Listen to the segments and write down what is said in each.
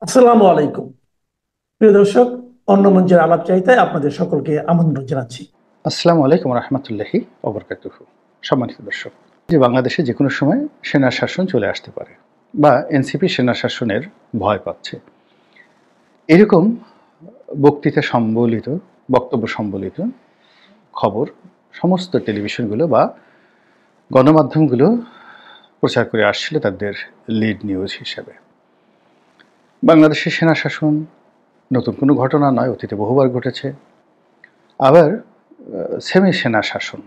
আসসালামু আলাইকুম। প্রিয় দর্শক, অন্য মঞ্চের আলাপ চাইতায় আপনাদের সকলকে আমন্ত্রণ জানাচ্ছি। আসসালামু আলাইকুম রহমতুল্লাহি ওবরকাতুহু। সম্মানিত দর্শক, যে বাংলাদেশে যে কোনো সময় সেনা শাসন চলে আসতে পারে বা এনসিপি সেনা শাসনের ভয় পাচ্ছে, এরকম বক্তৃতা সম্বলিত, বক্তব্য সম্বলিত খবর সমস্ত টেলিভিশনগুলো বা গণমাধ্যমগুলো প্রচার করে আসছিল তাদের লিড নিউজ হিসেবে। বাংলাদেশের সেনা শাসন নতুন কোনো ঘটনা নয়, অতীতে বহুবার ঘটেছে। আবার সেমি সেনা শাসন,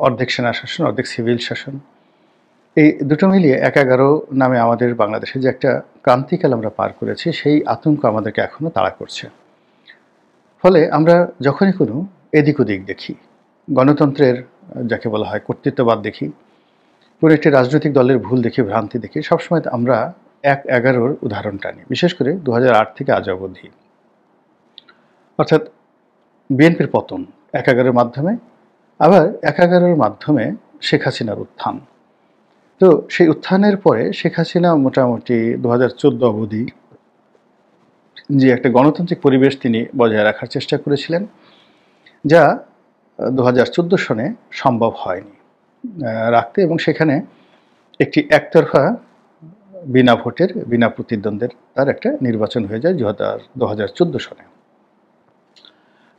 অর্ধেক সেনা শাসন অর্ধেক সিভিল শাসন, এই দুটো মিলিয়ে ১১ নামে আমাদের বাংলাদেশে যে একটা ক্রান্তিকাল আমরা পার করেছি, সেই আতঙ্ক আমাদেরকে এখনও তাড়া করছে। ফলে আমরা যখনই কোনো এদিক ওদিক দেখি, গণতন্ত্রের যাকে বলা হয় কর্তৃত্ববাদ দেখি, কোনো একটি রাজনৈতিক দলের ভুল দেখি, ভ্রান্তি দেখি, সবসময় আমরা ১/১১ উদাহরণ টানি, বিশেষ করে ২০০৮ থেকে আজ অবধি। অর্থাৎ বিএনপির পতন ১/১১ মাধ্যমে, আবার ১/১১ মাধ্যমে শেখ হাসিনার উত্থান। তো সেই উত্থানের পরে শেখ হাসিনা মোটামুটি ২০১৪ অবধি যে একটা গণতান্ত্রিক পরিবেশ তিনি বজায় রাখার চেষ্টা করেছিলেন, যা ২০১৪ সনে সম্ভব হয়নি রাখতে, এবং সেখানে একটি একতরফা বিনা ভোটের বিনা প্রতিদ্বন্দ্বের তার একটা নির্বাচন হয়ে যায় ২০১৪ সনে।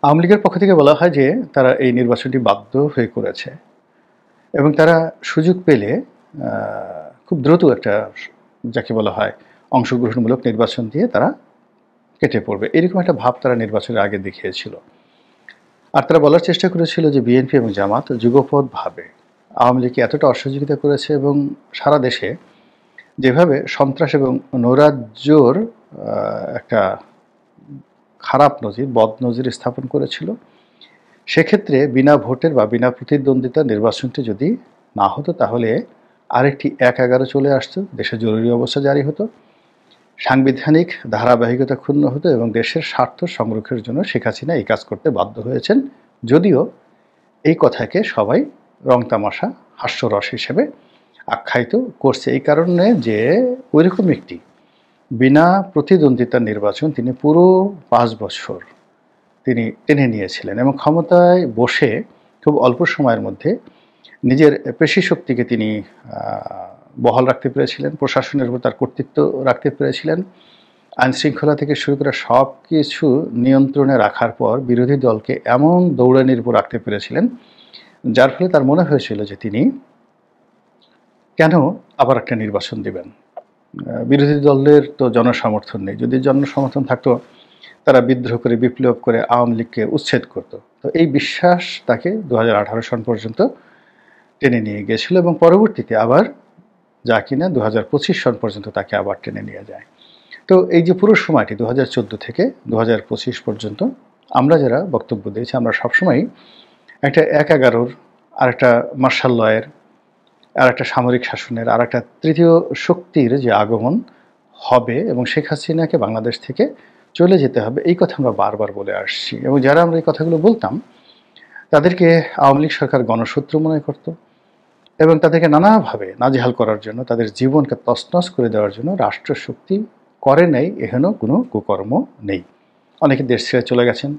আওয়ামী লীগের পক্ষ থেকে বলা হয় যে তারা এই নির্বাচনটি বাধ্য হয়ে করেছে এবং তারা সুযোগ পেলে খুব দ্রুত একটা যাকে বলা হয় অংশগ্রহণমূলক নির্বাচন দিয়ে তারা কেটে পড়বে, এরকম একটা ভাব তারা নির্বাচনের আগে দেখিয়েছিল। আর তারা বলার চেষ্টা করেছিল যে বিএনপি এবং জামাত যুগপৎভাবে আওয়ামী লীগকে এতটা অসহযোগিতা করেছে এবং সারা দেশে যেভাবে সন্ত্রাস এবং নৈরাজ্যর একটা খারাপ নজির, বদ নজির স্থাপন করেছিল, সেক্ষেত্রে বিনা ভোটের বা বিনা প্রতিদ্বন্দ্বিতা নির্বাচনটি যদি না হতো, তাহলে আরেকটি ১/১১ চলে আসতো, দেশে জরুরি অবস্থা জারি হতো, সাংবিধানিক ধারাবাহিকতা ক্ষুণ্ণ হতো এবং দেশের স্বার্থ সংরক্ষণের জন্য শেখ হাসিনা এই কাজ করতে বাধ্য হয়েছেন। যদিও এই কথাকে সবাই রংতামাশা, হাস্যরস হিসেবে আখ্যায়িত করছে, এই কারণে যে ওইরকম একটি বিনা প্রতিদ্বন্দ্বিতার নির্বাচন তিনি পুরো ৫ বছর তিনি টেনে নিয়েছিলেন এবং ক্ষমতায় বসে খুব অল্প সময়ের মধ্যে নিজের পেশি শক্তিকে তিনি বহাল রাখতে পেরেছিলেন, প্রশাসনের উপর তার কর্তৃত্ব রাখতে পেরেছিলেন, আইনশৃঙ্খলা থেকে শুরু করে সব কিছু নিয়ন্ত্রণে রাখার পর বিরোধী দলকে এমন দৌড়ানির উপর রাখতে পেরেছিলেন, যার ফলে তার মনে হয়েছিল যে তিনি কেন আবার একটা নির্বাচন দেবেন। বিরোধী দলের তো জনসমর্থন নেই, যদি জনসমর্থন থাকতো তারা বিদ্রোহ করে বিপ্লব করে আওয়ামী লীগকে উচ্ছেদ করত। তো এই বিশ্বাস তাকে ২০১৮ সন পর্যন্ত টেনে নিয়ে গিয়েছিল এবং পরবর্তীতে আবার যা কিনা ২০২৫ সন পর্যন্ত তাকে আবার টেনে নিয়ে যায়। তো এই যে পুরো সময়টি ২০১৪ থেকে ২০২৫ পর্যন্ত আমরা যারা বক্তব্য দিয়েছি, আমরা সবসময় একটা ১/১১, আর একটা মার্শাল লয়ের, আর একটা সামরিক শাসনের, আর একটা তৃতীয় শক্তির যে আগমন হবে এবং শেখ হাসিনাকে বাংলাদেশ থেকে চলে যেতে হবে, এই কথা আমরা বারবার বলে আসছি। এবং যারা আমরা এই কথাগুলো বলতাম, তাদেরকে আওয়ামী লীগ সরকার গণশত্রু মনে করত এবং তাদেরকে নানাভাবে নাজেহাল করার জন্য, তাদের জীবনকে তছনছ করে দেওয়ার জন্য রাষ্ট্রশক্তি করে নেই, এহেন কোনো কুকর্ম নেই। অনেকে দেশ ছেড়ে চলে গেছেন,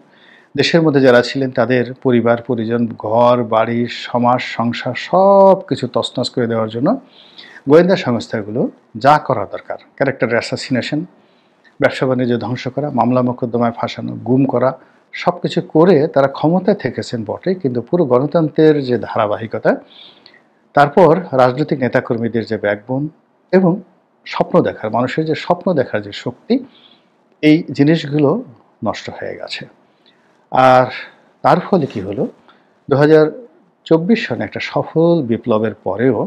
দেশের মধ্যে যারা ছিলেন তাদের পরিবার পরিজন, ঘর বাড়ি, সমাজ সংসার সব কিছু তছনছ করে দেওয়ার জন্য গোয়েন্দা সংস্থাগুলো যা করা দরকার, ক্যারেক্টার অ্যাসাসিনেশন, ব্যবসা বাণিজ্য ধ্বংস করা, মামলা মোকদ্দমায় ফাঁসানো, গুম করা, সব কিছু করে তারা ক্ষমতায় থেকেছেন বটে, কিন্তু পুরো গণতন্ত্রের যে ধারাবাহিকতা, তারপর রাজনৈতিক নেতাকর্মীদের যে ব্যাকবোন এবং স্বপ্ন দেখার, মানুষের যে স্বপ্ন দেখার যে শক্তি, এই জিনিসগুলো নষ্ট হয়ে গেছে। আর তার ফলে কি হলো, ২০২৪ সনে একটা সফল বিপ্লবের পরেও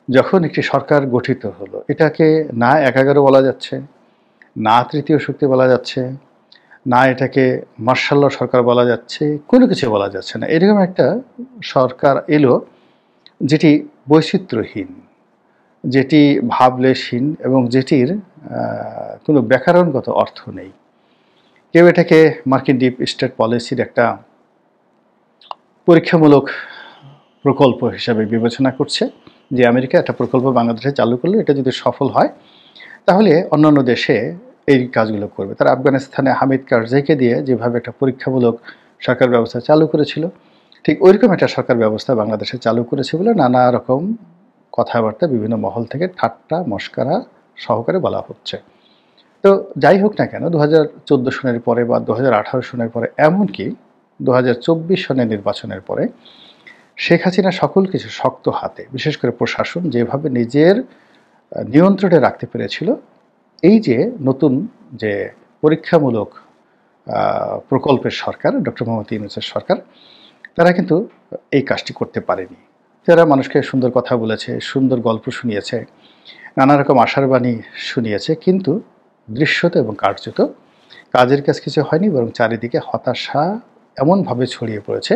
যখন একটি সরকার গঠিত হলো, এটাকে না ১/১১ বলা যাচ্ছে, না তৃতীয় শক্তি বলা যাচ্ছে, না এটাকে মার্শাল ল সরকার বলা যাচ্ছে, কোনো কিছু বলা যাচ্ছে না। এরকম একটা সরকার এলো যেটি বৈচিত্র্যহীন, যেটি ভাবলেশহীন এবং যেটির কোনো ব্যাকরণগত অর্থ নেই। কেউ এটাকে মার্কিন ডিপ স্টেট পলিসির একটা পরীক্ষামূলক প্রকল্প হিসাবে বিবেচনা করছে, যে আমেরিকা একটা প্রকল্প বাংলাদেশে চালু করলো, এটা যদি সফল হয় তাহলে অন্যান্য দেশে এই কাজগুলো করবে। তারা আফগানিস্তানে হামিদ কারজাইকে দিয়ে যেভাবে একটা পরীক্ষামূলক সরকার ব্যবস্থা চালু করেছিল, ঠিক ওইরকম একটা সরকার ব্যবস্থা বাংলাদেশে চালু করেছে বলে নানা রকম কথাবার্তা বিভিন্ন মহল থেকে ঠাট্টা মশকরা সহকারে বলা হচ্ছে। তো যাই হোক না কেন, 2014 সনের পরে বা 2018 সনের পরে, এমনকি 2024 সনের নির্বাচনের পরে শেখ হাসিনা সকল কিছু শক্ত হাতে, বিশেষ করে প্রশাসন যেভাবে নিজের নিয়ন্ত্রণে রাখতে পেরেছিল, এই যে নতুন যে পরীক্ষামূলক প্রকল্পের সরকার, ডক্টর মোহাম্মদ ইউনূসের সরকার, তারা কিন্তু এই কাজটি করতে পারেনি। তারা মানুষকে সুন্দর কথা বলেছে, সুন্দর গল্প শুনিয়েছে, নানা রকম আশার বাণী শুনিয়েছে, কিন্তু দৃশ্যত এবং কার্যত কাজের কাজ কিছু হয়নি, বরং চারিদিকে হতাশা এমনভাবে ছড়িয়ে পড়েছে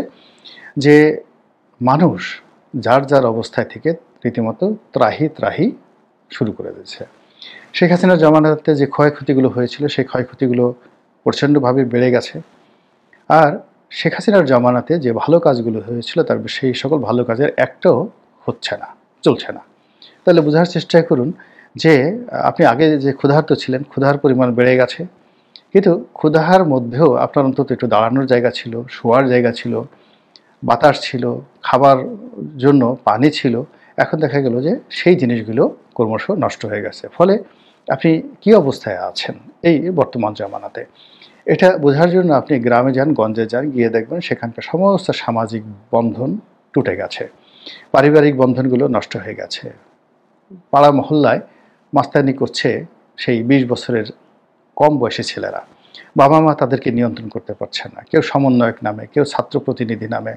যে মানুষ যার যার অবস্থায় থেকে রীতিমতো ত্রাহি ত্রাহি শুরু করে দিয়েছে। শেখ হাসিনার জামানাতে যে ক্ষয়ক্ষতিগুলো হয়েছিল, সেই ক্ষয়ক্ষতিগুলো প্রচণ্ডভাবে বেড়ে গেছে। আর শেখ হাসিনার জামানাতে যে ভালো কাজগুলো হয়েছিল, তার সেই সকল ভালো কাজের একটাও হচ্ছে না, চলছে না। তাহলে বোঝার চেষ্টা করুন যে আপনি আগে যে ক্ষুধার্ত ছিলেন, ক্ষুধার পরিমাণ বেড়ে গেছে, কিন্তু ক্ষুধার মধ্যেও আপনার অন্তত একটু দাঁড়ানোর জায়গা ছিল, শোয়ার জায়গা ছিল, বাতাস ছিল, খাবার জন্য পানি ছিল। এখন দেখা গেল যে সেই জিনিসগুলো ক্রমশ নষ্ট হয়ে গেছে। ফলে আপনি কি অবস্থায় আছেন এই বর্তমান জামানাতে, এটা বোঝার জন্য আপনি গ্রামে যান, গঞ্জে যান, গিয়ে দেখবেন সেখানকার সমস্ত সামাজিক বন্ধন টুটে গেছে, পারিবারিক বন্ধনগুলো নষ্ট হয়ে গেছে। পাড়া মহল্লায় মাস্তানি করছে সেই 20 বছরের কম বয়সী ছেলেরা। বাবা মা তাদেরকে নিয়ন্ত্রণ করতে পারছে না। কেউ সমন্বয়ক নামে, কেউ ছাত্র প্রতিনিধি নামে,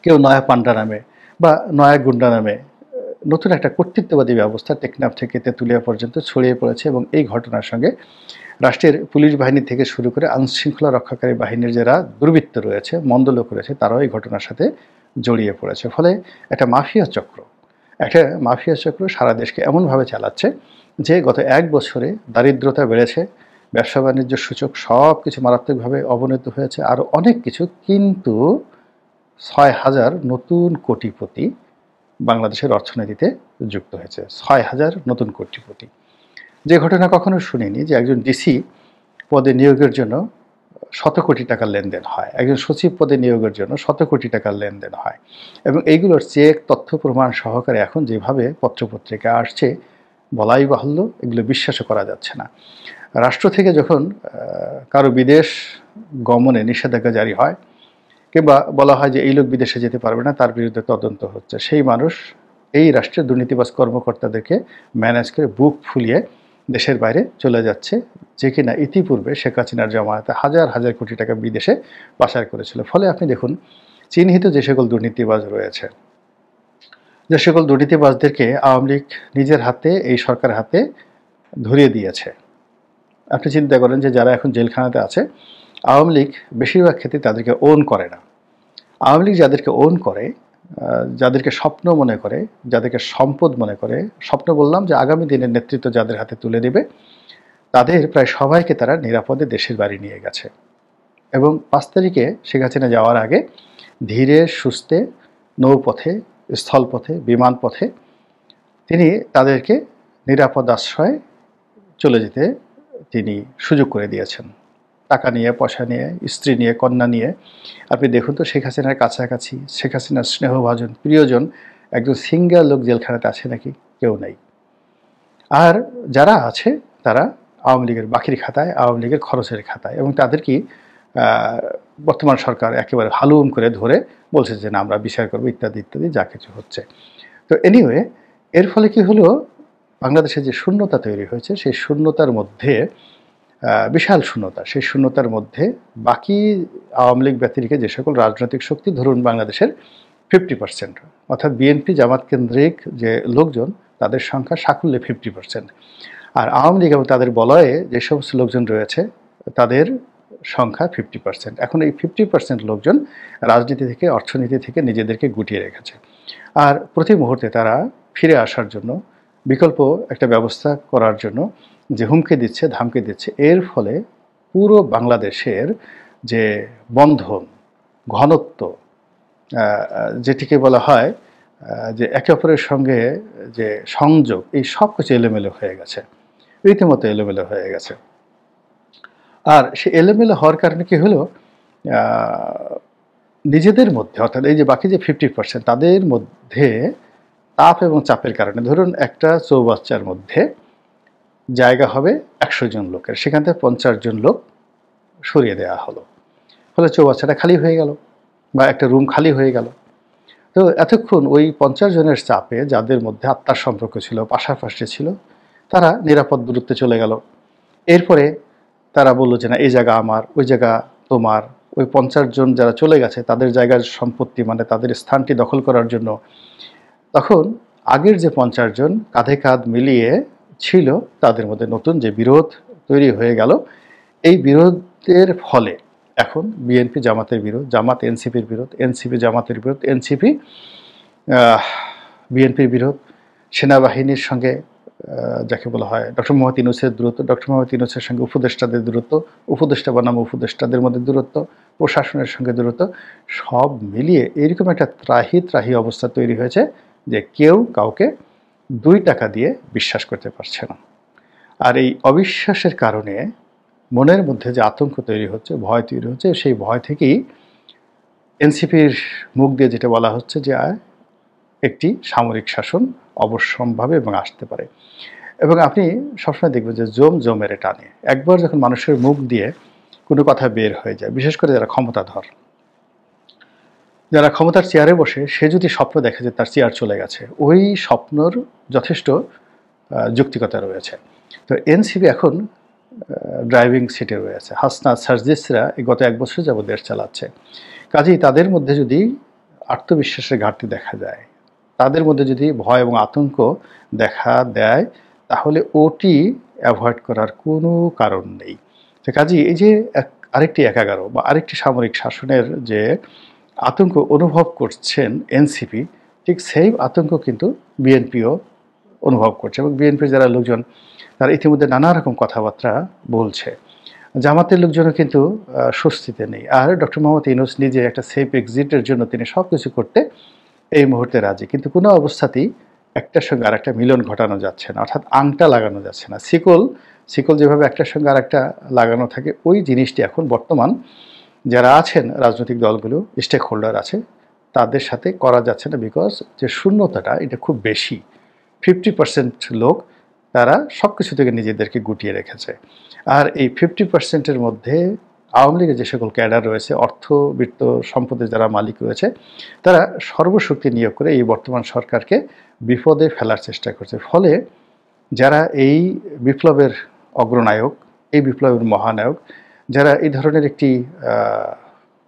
কেউ নয়া পান্ডা নামে বা নয়া গুন্ডা নামে নতুন একটা কর্তৃত্ববাদী ব্যবস্থা টেকনাফ থেকে তেঁতুলিয়া পর্যন্ত ছড়িয়ে পড়েছে। এবং এই ঘটনার সঙ্গে রাষ্ট্রের পুলিশ বাহিনী থেকে শুরু করে আইনশৃঙ্খলা রক্ষাকারী বাহিনীর যারা দুর্বৃত্ত রয়েছে, মন্দ লোক রয়েছে, তারাও এই ঘটনার সাথে জড়িয়ে পড়েছে। ফলে একটা মাফিয়া চক্র সারা দেশকে এমনভাবে চালাচ্ছে যে গত 1 বছরে দারিদ্রতা বেড়েছে, ব্যবসা বাণিজ্য সূচক সব কিছু মারাত্মকভাবে অবনতি হয়েছে, আরও অনেক কিছু। কিন্তু 6,000 নতুন কোটিপতি বাংলাদেশের অর্থনীতিতে যুক্ত হয়েছে। 6,000 নতুন কোটিপতি, যে ঘটনা কখনো শুনিনি যে একজন ডিসি পদে নিয়োগের জন্য শত কোটি টাকার লেনদেন হয়, একজন সচিব পদে নিয়োগের জন্য শত কোটি টাকার লেনদেন হয়। এবং এইগুলোর চেক তথ্য প্রমাণ সহকারে এখন যেভাবে পত্রপত্রিকা আসছে, বলাই বাহুল্য, এগুলো বিশ্বাসও করা যাচ্ছে না। রাষ্ট্র থেকে যখন কারো বিদেশ গমনে নিষেধাজ্ঞা জারি হয়, কিংবা বলা হয় যে এই লোক বিদেশে যেতে পারবে না, তার বিরুদ্ধে তদন্ত হচ্ছে, সেই মানুষ এই রাষ্ট্রের দুর্নীতিবাজ কর্মকর্তাদেরকে ম্যানেজ করে বুক ফুলিয়ে দেশের বাইরে চলে যাচ্ছে, যে কিনা ইতিপূর্বে শেখ হাসিনার জামানাতে হাজার হাজার কোটি টাকা বিদেশে পাচার করেছিল। ফলে আপনি দেখুন, চিহ্নিত যে সকল দুর্নীতিবাজ রয়েছে, যে সকল দুর্নীতিবাজদেরকে আওয়ামী লীগ নিজের হাতে, এই সরকারের হাতে ধরিয়ে দিয়েছে। আপনি চিন্তা করেন যে যারা এখন জেলখানাতে আছে, আওয়ামী লীগ বেশিরভাগ ক্ষেত্রে তাদেরকে ওন করে না। আওয়ামী লীগ যাদেরকে ওন করে, যাদেরকে স্বপ্ন মনে করে, যাদেরকে সম্পদ মনে করে, স্বপ্ন বললাম যে আগামী দিনের নেতৃত্ব যাদের হাতে তুলে দেবে, তাদের প্রায় সবাইকে তারা নিরাপদে দেশের বাড়ি নিয়ে গেছে। এবং 5 তারিখে শেখ হাসিনা যাওয়ার আগে ধীরে সুস্থে নৌপথে, স্থলপথে, বিমানপথে তিনি তাদেরকে নিরাপদ আশ্রয়ে চলে যেতে তিনি সুযোগ করে দিয়েছেন। টাকা নিয়ে, পয়সা নিয়ে, স্ত্রী নিয়ে, কন্যা নিয়ে। আপনি দেখুন তো, শেখ হাসিনার কাছাকাছি, শেখ হাসিনার স্নেহভাজন প্রিয়জন একজন সিঙ্গেল লোক জেলখানাতে আছে নাকি? কেউ নেই। আর যারা আছে তারা আওয়ামী লীগের বাকির খাতায়, আওয়ামী লীগের খরচের খাতায়। এবং তাদেরকে বর্তমান সরকার একেবারে হালুম করে ধরে বলছে যে না, আমরা বিচার করবো, ইত্যাদি ইত্যাদি যা কিছু হচ্ছে। তো এনিওয়ে, এর ফলে কি হলো, বাংলাদেশে যে শূন্যতা তৈরি হয়েছে, সেই শূন্যতার মধ্যে বিশাল শূন্যতা, সেই শূন্যতার মধ্যে বাকি আওয়ামী লীগ ব্যতিরেকে যে সকল রাজনৈতিক শক্তি, ধরুন বাংলাদেশের 50%, অর্থাৎ বিএনপি জামাত কেন্দ্রিক যে লোকজন, তাদের সংখ্যা সাকুল্যে 50%। আর আওয়ামী লীগ এবং তাদের বলয়ে যে সমস্ত লোকজন রয়েছে, তাদের সংখ্যা 50%। এখন এই 50% লোকজন রাজনীতি থেকে, অর্থনীতি থেকে নিজেদেরকে গুটিয়ে রেখেছে। আর প্রতি মুহূর্তে তারা ফিরে আসার জন্য, বিকল্প একটা ব্যবস্থা করার জন্য যে হুমকি দিচ্ছে, ধামকি দিচ্ছে। এর ফলে পুরো বাংলাদেশের যে বন্ধন, ঘনত্ব, যেটিকে বলা হয় যে একে অপরের সঙ্গে যে সংযোগ, এই সব কিছু এলোমেলো হয়ে গেছে, রীতিমতো এলোমেলো হয়ে গেছে। আর সে এলোমেলো হওয়ার কারণে কি হলো, নিজেদের মধ্যে, অর্থাৎ এই যে বাকি যে 50% তাদের মধ্যে তাপ এবং চাপের কারণে, ধরুন একটা চৌবাচ্চার মধ্যে জায়গা হবে 100 জন লোকের, সেখান থেকে 50 জন লোক সরিয়ে দেওয়া হলো, ফলে চৌবাচ্চাটা খালি হয়ে গেল বা একটা রুম খালি হয়ে গেল। তো এতক্ষণ ওই 50 জনের চাপে যাদের মধ্যে আত্মার সম্পর্ক ছিল, পাশাপাশি ছিল, তারা নিরাপদ দূরত্বে চলে গেল। এরপরে তারা বললো যে না, এই জায়গা আমার, ওই জায়গা তোমার। ওই 50 জন যারা চলে গেছে তাদের জায়গার সম্পত্তি, মানে তাদের স্থানটি দখল করার জন্য তখন আগের যে 50 জন কাঁধে কাঁধ মিলিয়ে ছিল, তাদের মধ্যে নতুন যে বিরোধ তৈরি হয়ে গেল। এই বিরোধের ফলে এখন বিএনপি জামাতের বিরোধ, জামাত এনসিপির বিরোধ, এনসিপি জামাতের বিরোধ, এনসিপি বিএনপির বিরোধ, সেনাবাহিনীর সঙ্গে যাকে বলা হয় ডক্টর মোহাম্মদ ইউনূসের দূরত্ব, ডক্টর মোহাম্মদ ইউনূসের সঙ্গে উপদেষ্টাদের দূরত্ব, উপদেষ্টা বনাম উপদেষ্টাদের মধ্যে দূরত্ব, প্রশাসনের সঙ্গে দূরত্ব, সব মিলিয়ে এরকম একটা ত্রাহি ত্রাহি অবস্থা তৈরি হয়েছে যে কেউ কাউকে 2 টাকা দিয়ে বিশ্বাস করতে পারছে না। আর এই অবিশ্বাসের কারণে মনের মধ্যে যে আতঙ্ক তৈরি হচ্ছে, ভয় তৈরি হচ্ছে, সেই ভয় থেকেই এনসিপির মুখ দিয়ে যেটা বলা হচ্ছে যে একটি সামরিক শাসন অবশ্যম্ভাবী এবং আসতে পারে। এবং আপনি সবসময় দেখবেন যে জম মেরে টানে, একবার যখন মানুষের মুখ দিয়ে কোনো কথা বের হয়ে যায়, বিশেষ করে যারা ক্ষমতাধর, যারা ক্ষমতার চেয়ারে বসে, সে যদি স্বপ্ন দেখে যে তার চেয়ার চলে গেছে, ওই স্বপ্নর যথেষ্ট যৌক্তিকতা রয়েছে। তো এনসিপি এখন ড্রাইভিং সিটে রয়েছে, হাসনাত সার্জিসরা গত 1 বছর যাবৎ দেশ চালাচ্ছে। কাজেই তাদের মধ্যে যদি আত্মবিশ্বাসের ঘাটতি দেখা যায়, তাদের মধ্যে যদি ভয় এবং আতঙ্ক দেখা দেয়, তাহলে ওটি অ্যাভয়েড করার কোনো কারণ নেই। তো কাজেই এই যে আরেকটি 11 বা আরেকটি সামরিক শাসনের যে আতঙ্ক অনুভব করছেন এনসিপি, ঠিক সেই আতঙ্ক কিন্তু বিএনপিও অনুভব করছে। এবং বিএনপির যারা লোকজন, তারা ইতিমধ্যে নানা রকম কথাবার্তা বলছে। জামাতের লোকজনও কিন্তু স্বস্তিতে নেই। আর ডক্টর মোহাম্মদ ইউনূস নিজে একটা সেফ এক্সিটের জন্য তিনি সব কিছু করতে এই মুহূর্তে রাজি, কিন্তু কোনো অবস্থাতেই একটার সঙ্গে আরেকটা মিলন ঘটানো যাচ্ছে না, অর্থাৎ আংটা লাগানো যাচ্ছে না। শিকল যেভাবে একটার সঙ্গে আরেকটা লাগানো থাকে, ওই জিনিসটি এখন বর্তমান যারা আছেন রাজনৈতিক দলগুলো, স্টেক হোল্ডার আছে, তাদের সাথে করা যাচ্ছে না। বিকজ যে শূন্যতাটা এটা খুব বেশি, 50% লোক তারা সব কিছু থেকে নিজেদেরকে গুটিয়ে রেখেছে। আর এই 50%-এর মধ্যে আওয়ামী লীগের যে সকল ক্যাডার রয়েছে, অর্থবিত্ত সম্পদের যারা মালিক রয়েছে, তারা সর্বশক্তি নিয়োগ করে এই বর্তমান সরকারকে বিপদে ফেলার চেষ্টা করছে। ফলে যারা এই বিপ্লবের অগ্রনায়ক, এই বিপ্লবের মহানায়ক, যারা এই ধরনের একটি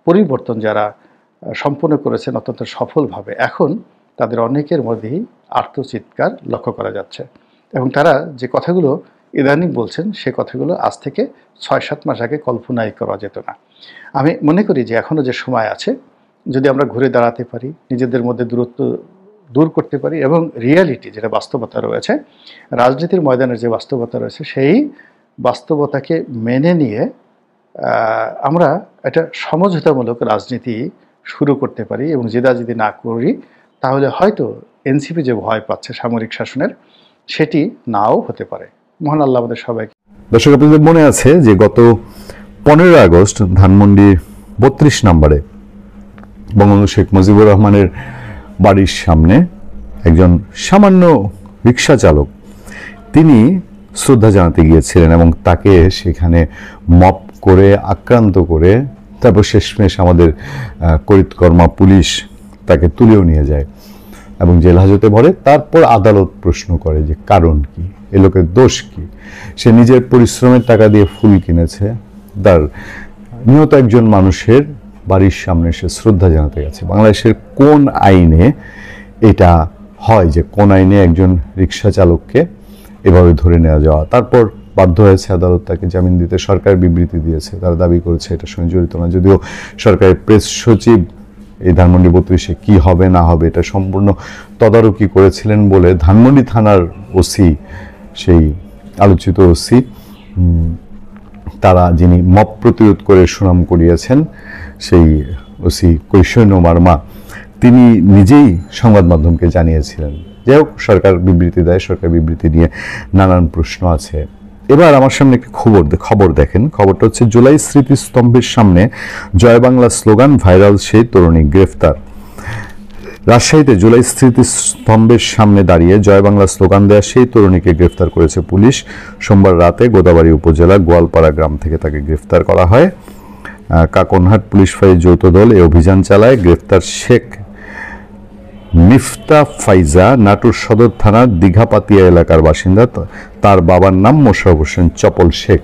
পরিবর্তন যারা সম্পন্ন করেছেন অত্যন্ত সফলভাবে, এখন তাদের অনেকের মধ্যেই আর্তচিৎকার লক্ষ্য করা যাচ্ছে। এবং তারা যে কথাগুলো ইদানিং বলছেন, সে কথাগুলো আজ থেকে 6-7 মাস আগে কল্পনাই করা যেত না। আমি মনে করি যে এখনও যে সময় আছে, যদি আমরা ঘুরে দাঁড়াতে পারি, নিজেদের মধ্যে দূরত্ব দূর করতে পারি এবং রিয়ালিটি যেটা বাস্তবতা রয়েছে, রাজনীতির ময়দানের যে বাস্তবতা রয়েছে, সেই বাস্তবতাকে মেনে নিয়ে আমরা একটা সমঝোতামূলক রাজনীতি শুরু করতে পারি এবং জেদাজেদি না করি, তাহলে হয়তো এনসিপি যে ভয় পাচ্ছে সামরিক শাসনের, সেটি নাও হতে পারে। মহান আল্লাহ আমাদের সবাইকে। দর্শক, আপনাদের মনে আছে যে গত 15 আগস্ট ধানমন্ডির 32 নম্বরে বঙ্গবন্ধু শেখ মুজিবুর রহমানের বাড়ির সামনে একজন সামান্য রিক্সা চালক, তিনি শ্রদ্ধা জানাতে গিয়েছিলেন এবং তাকে সেখানে মপ করে আক্রান্ত করে তারপর শেষমেশ আমাদের করিতকর্মা পুলিশ তাকে তুলেও নিয়ে যায় এবং জেল হাজতে ভরে। তারপর আদালত প্রশ্ন করে যে কারণ কি, এ লোকের দোষ কি? সে নিজের পরিশ্রমের টাকা দিয়ে ফুল কিনেছে, তার নিহত একজন মানুষের বাড়ির সামনে সে শ্রদ্ধা জানাতে গেছে। বাংলাদেশের কোন আইনে এটা হয় যে কোন আইনে একজন রিক্সা চালককে এভাবে ধরে নেওয়া যাওয়া? তারপর বাধ্য হয়েছে আদালত তাকে জামিন দিতে। সরকার বিবৃতি দিয়েছে, তারা দাবি করেছে এটার সঙ্গে জড়িত না, যদিও সরকারের প্রেস সচিব এই ধানমন্ডি 32-এ কী হবে না হবে এটা সম্পূর্ণ তদারকি করেছিলেন বলে ধানমন্ডি থানার ওসি, সেই আলোচিত ওসি, তারা যিনি মব প্রতিরোধ করে সুনাম করিয়েছেন, সেই ওসি কৈশৈন মার্মা, তিনি নিজেই সংবাদ মাধ্যমকে জানিয়েছিলেন। যাই হোক, সরকার বিবৃতি দেয়, সরকার বিবৃতি নিয়ে নানান প্রশ্ন আছে। এবার আমার সামনে একটি খবর দেখেন। খবরটা হচ্ছে জুলাই স্মৃতিস্তম্ভের সামনে জয় বাংলা স্লোগান, ভাইরাল সেই তরুণী গ্রেফতার। রাজশাহীতে জুলাই স্মৃতিস্তম্ভের সামনে দাঁড়িয়ে জয় বাংলা স্লোগান দেয়া সেই তরুণীকে গ্রেফতার করেছে পুলিশ। সোমবার রাতে গোদাবাড়ি উপজেলা গোয়ালপাড়া গ্রাম থেকে তাকে গ্রেফতার করা হয়। কাকনহাট পুলিশ ফাঁড়ির যৌথ দল এই অভিযান চালায়। গ্রেফতার শেখ মিফতা ফাইজা নাটোর সদর থানার দীঘাপাতিয়া এলাকার বাসিন্দা। তার বাবার নাম মোশাররফ হোসেন চপল শেখ।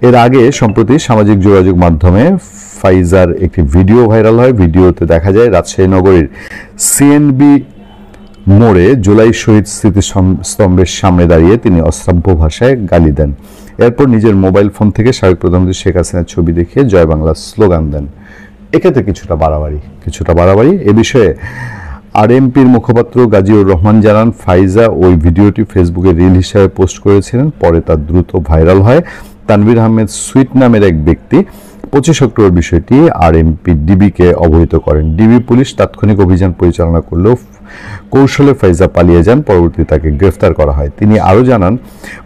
এর আগে সম্প্রতি সামাজিক যোগাযোগ মাধ্যমে ফাইজার একটি ভিডিও ভাইরাল হয়। ভিডিওতে দেখা যায় রাজশাহী নগরীর সিএনবি মোড়ে জুলাই শহীদ স্মৃতিস্তম্ভের সামনে দাঁড়িয়ে তিনি অশ্রাব্য ভাষায় গালি দেন। এরপর নিজের মোবাইল ফোন থেকে সাবেক প্রধানমন্ত্রী শেখ হাসিনার ছবি দেখিয়ে জয় বাংলা স্লোগান দেন। এক্ষেত্রে কিছুটা বাড়াবাড়ি। এ বিষয়ে আরএমপির মুখপাত্র গাজীউর রহমান জানান, ফাইজা ওই ভিডিওটি ফেসবুকে রিল হিসাবে পোস্ট করেছিলেন, পরে তা দ্রুত ভাইরাল হয়। তানভীর আহমেদ সুইট নামের এক ব্যক্তি 25 অক্টোবর বিষয়টি আরএমপি ডিবিকে অবহিত করেন। ডিবি পুলিশ তাৎক্ষণিক অভিযান পরিচালনা করলেও কৌশলে ফাইজা পালিয়ে যান। পরবর্তীতে তাকে গ্রেফতার করা হয়। তিনি আরও জানান,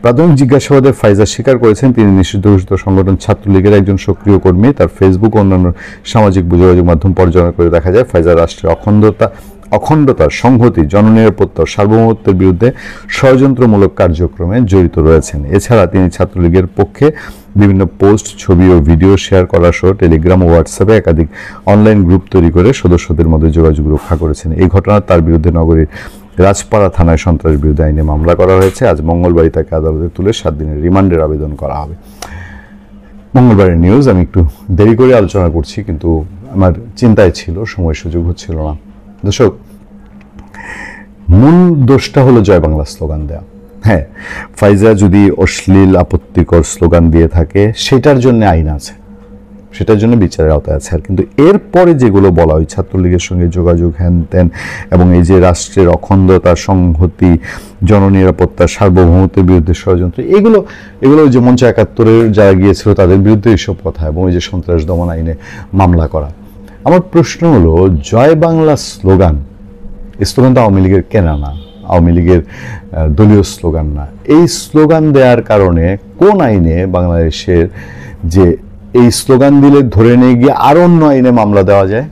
প্রাথমিক জিজ্ঞাসাবাদে ফাইজা স্বীকার করেছেন তিনি নিষিদ্ধ ঘোষিত সংগঠন ছাত্রলীগের একজন সক্রিয় কর্মী। তার ফেসবুক ও অন্যান্য সামাজিক যোগাযোগ মাধ্যম পর্যালোচনা করে দেখা যায় ফাইজা রাষ্ট্রের অখণ্ডতা, সংহতি, জননিরাপত্তা, সার্বভৌমত্বের বিরুদ্ধে ষড়যন্ত্রমূলক কার্যক্রমে জড়িত রয়েছেন। এছাড়া তিনি ছাত্রলীগের পক্ষে বিভিন্ন পোস্ট, ছবি ও ভিডিও শেয়ার করা সহ টেলিগ্রাম ও হোয়াটসঅ্যাপে একাধিক অনলাইন গ্রুপ তৈরি করে সদস্যদের মধ্যে যোগাযোগ রক্ষা করেছেন। এই ঘটনায় তার বিরুদ্ধে নগরীর রাজপাড়া থানায় সন্ত্রাস বিরোধী আইনে মামলা করা হয়েছে। আজ মঙ্গলবারই তাকে আদালতে তুলে 7 দিনের রিমান্ডের আবেদন করা হবে। মঙ্গলবারের নিউজ আমি একটু দেরি করে আলোচনা করছি, কিন্তু আমার চিন্তায় ছিল, সময় সুযোগ হচ্ছিল না। দর্শক, মূল দোষটা হলো জয় বাংলা স্লোগান দেয়া। হ্যাঁ, ফাইজা যদি অশ্লীল আপত্তিকর স্লোগান দিয়ে থাকে সেটার জন্য আইন আছে, সেটার জন্য বিচারের আওতায় আছে। আর কিন্তু এরপরে যেগুলো বলা হয় ছাত্রলীগের সঙ্গে যোগাযোগ, হ্যান ত্যান, এবং এই যে রাষ্ট্রের অখণ্ডতা, সংহতি, জননিরাপত্তা, সার্বভৌমত্বের বিরুদ্ধে ষড়যন্ত্র, এগুলো যে মঞ্চ 71-এর যারা গিয়েছিল তাদের বিরুদ্ধে এইসব কথা, এবং এই যে সন্ত্রাস দমন আইনে মামলা করা। আমার প্রশ্ন হলো, জয় বাংলা স্লোগান, এই স্লোগান তো আওয়ামী লীগের কেনা না, আওয়ামী লীগের দলীয় স্লোগান না। এই স্লোগান দেওয়ার কারণে কোন আইনে বাংলাদেশের যে এই স্লোগান দিলে ধরে নিয়ে গিয়ে আরো অন্য আইনে মামলা দেওয়া যায়?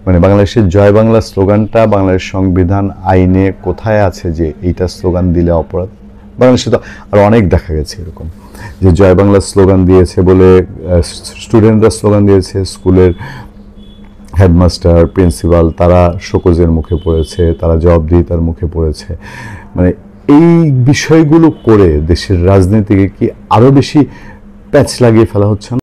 মানে বাংলাদেশের জয় বাংলা স্লোগানটা বাংলাদেশ সংবিধান আইনে কোথায় আছে যে এইটা স্লোগান দিলে অপরাধ? বাংলাদেশে তো আরো অনেক দেখা গেছে এরকম, যে জয় বাংলা স্লোগান দিয়েছে বলে স্টুডেন্টরা স্লোগান দিয়েছে, স্কুলের হেডমাস্টার, প্রিন্সিপাল তারা শোকজের মুখে পড়েছে, তারা জবাবদিহিতার মুখে পড়েছে। মানে এই বিষয়গুলো করে দেশের রাজনীতিকে কি আরো বেশি প্যাচ লাগিয়ে ফেলা হচ্ছে না?